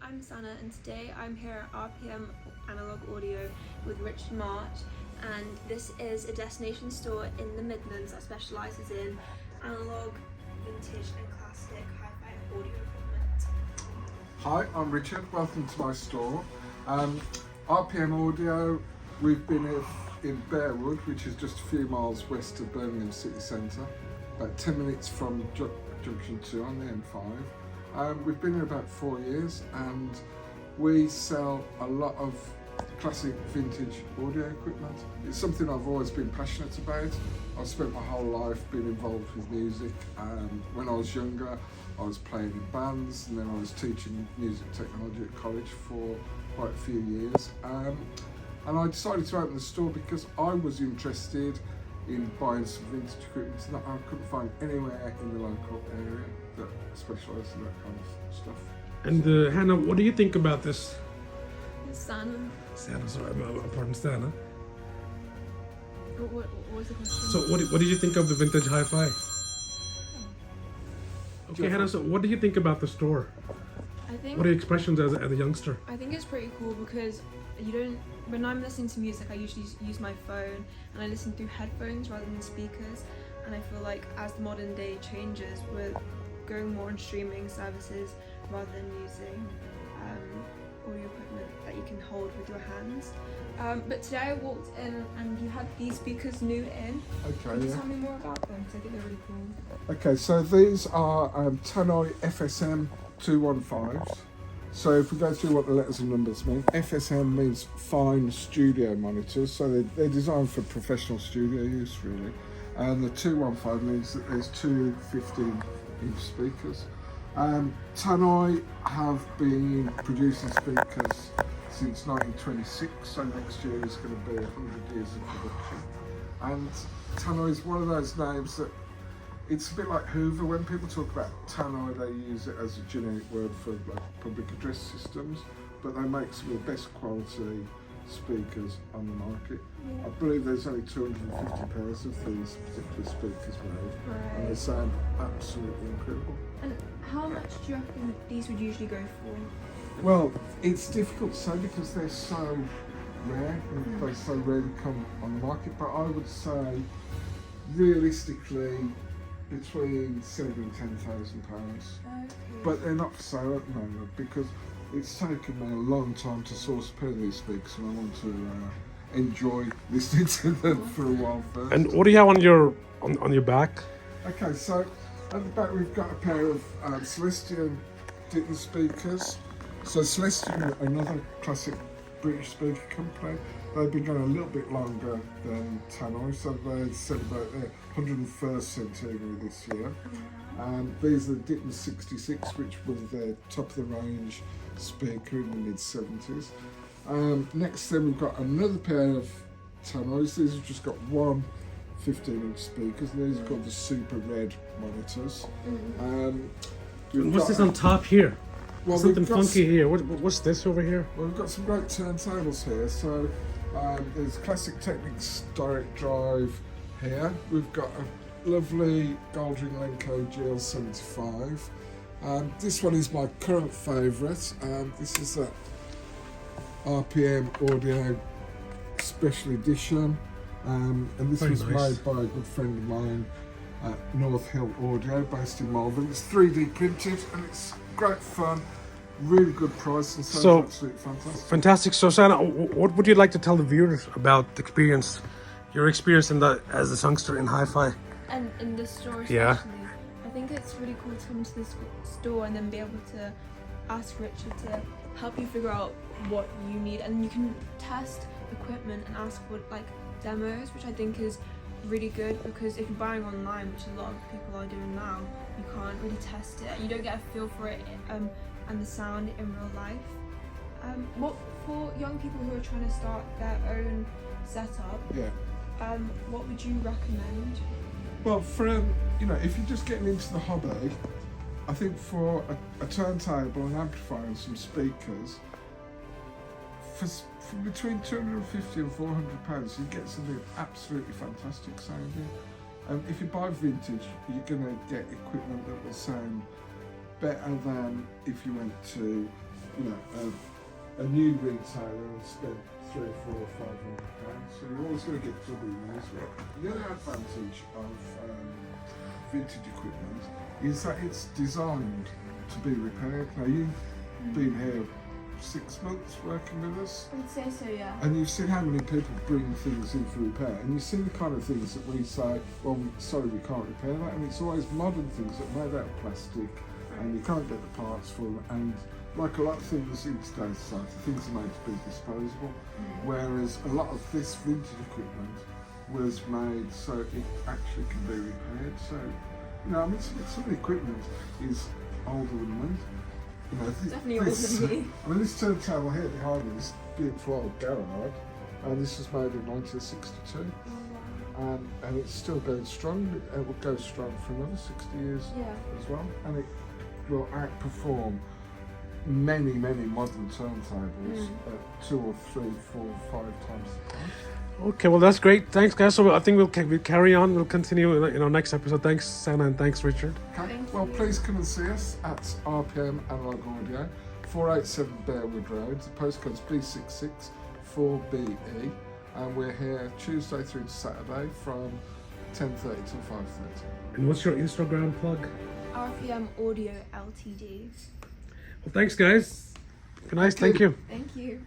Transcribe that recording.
I'm Sana and today I'm here at RPM Analog Audio with Richard March, and this is a destination store in the Midlands that specialises in analog, vintage and classic hi-fi audio equipment. Hi, I'm Richard, welcome to my store. RPM Audio, we've been in Bearwood, which is just a few miles west of Birmingham city centre, about 10 minutes from Junction 2 on the M5. We've been here about 4 years and we sell a lot of classic vintage audio equipment. It's something I've always been passionate about. I've spent my whole life being involved with music. When I was younger, I was playing in bands and then I was teaching music technology at college for quite a few years. And I decided to open the store because I was interested in buying some vintage equipment that I couldn't find anywhere in the local area that specialise in that kind of stuff. And Hannah, what do you think about this? Sana. Sana, sorry, pardon, Sana. What was the question? So what did you think of the vintage hi-fi? Okay, Hannah, so what do you think about the store? What are your expressions as a youngster? I think it's pretty cool because when I'm listening to music, I usually use my phone and I listen through headphones rather than speakers, and I feel like as the modern day changes, we're going more on streaming services rather than using audio equipment that you can hold with your hands. But today I walked in and you had these speakers new in. Okay, Can you tell me more about them? Because I think they're really cool. Okay, so these are Tannoy FSM 215s. So if we go through what the letters and numbers mean, FSM means fine studio monitors, so they're designed for professional studio use really. And the 215 means that there's two 15-inch speakers. Tannoy have been producing speakers since 1926, so next year is going to be 100 years of production. And Tannoy is one of those names that it's a bit like Hoover. When people talk about Tannoy, they use it as a generic word for like public address systems, but they make some of the best quality speakers on the market. I believe there's only 250 pairs of these particular speakers made, and they sound absolutely incredible. And how much do you reckon these would usually go for? Well, it's difficult to say because they're so rare, and they so rarely come on the market, but I would say realistically between £7,000 and £10,000. Okay. But they're not for sale at the moment because it's taken me a long time to source a pair of these speakers, and I want to enjoy listening to them for a while first. And what do you have on your back? Okay, so at the back we've got a pair of Celestion Ditton speakers. So Celestion, another classic British speaker company, they've been going a little bit longer than Tannoy, so they celebrate their 101st centenary this year. These are the Ditton 66, which was their top of the range speaker in the mid-70s. Next then we've got another pair of Tannoys. These have just got one 15-inch speakers, and these are called the Super Red monitors. What's this on top here? Well, Something funky here. What's this over here? Well, we've got some great turntables here. So there's classic Technics direct drive here. We've got a lovely Goldring Lenco GL75. This one is my current favourite. This is a RPM Audio Special Edition. And this Very was nice. made by a good friend of mine at North Hill Audio, based in Malvern. It's 3D printed and it's great fun, really good price, and so absolutely fantastic. Fantastic. So Sana, what would you like to tell the viewers about the experience, your experience as a youngster in hi-fi? And in the store especially. Yeah. I think it's really cool to come to this store and then be able to ask Richard to help you figure out what you need, and you can test equipment and ask for like demos, which I think is really good, because if you're buying online, which a lot of people are doing now, you can't really test it. You don't get a feel for it and the sound in real life. What for young people who are trying to start their own setup? Yeah. What would you recommend? Well, for if you're just getting into the hobby, I think for a turntable, an amplifier, and some speakers, for between £250 and £400, you get something absolutely fantastic sounding. If you buy vintage, you're going to get equipment that will sound better than if you went to you know, a new retailer and spend £300, £400 or £500. So you're always going to get double use with it. The other advantage of vintage equipment is that it's designed to be repaired. Now you've been here 6 months working with us, I would say so, yeah. and you've seen how many people bring things in for repair, and you've seen the kind of things that we say, well, sorry, we can't repair that, and it's always modern things that are made out of plastic, and you can't get the parts for them, and like a lot of things in today's society, things are made to be disposable, whereas a lot of this vintage equipment was made so it actually can be repaired. So, you know, I mean, some of the equipment is older than me. You know, Definitely older than me. I mean, this turntable here behind me is beautiful old garage, and this was made in 1962, and it's still going strong. It will go strong for another 60 years as well, and it will outperform many modern turntables at 2 or 3, 4, 5 times the price. Okay, well that's great. Thanks, guys. So I think we'll carry on. We'll continue in our next episode. Thanks, Sana, and thanks, Richard. Okay. Thank Well, you. please come and see us at RPM Analog Audio, 487 Bearwood Road. The postcode's B66 4BE, and we're here Tuesday through to Saturday from 10:30 till 5:30. And what's your Instagram plug? RPM Audio Ltd. Well, thanks, guys. Good night. Thank you. Thank you.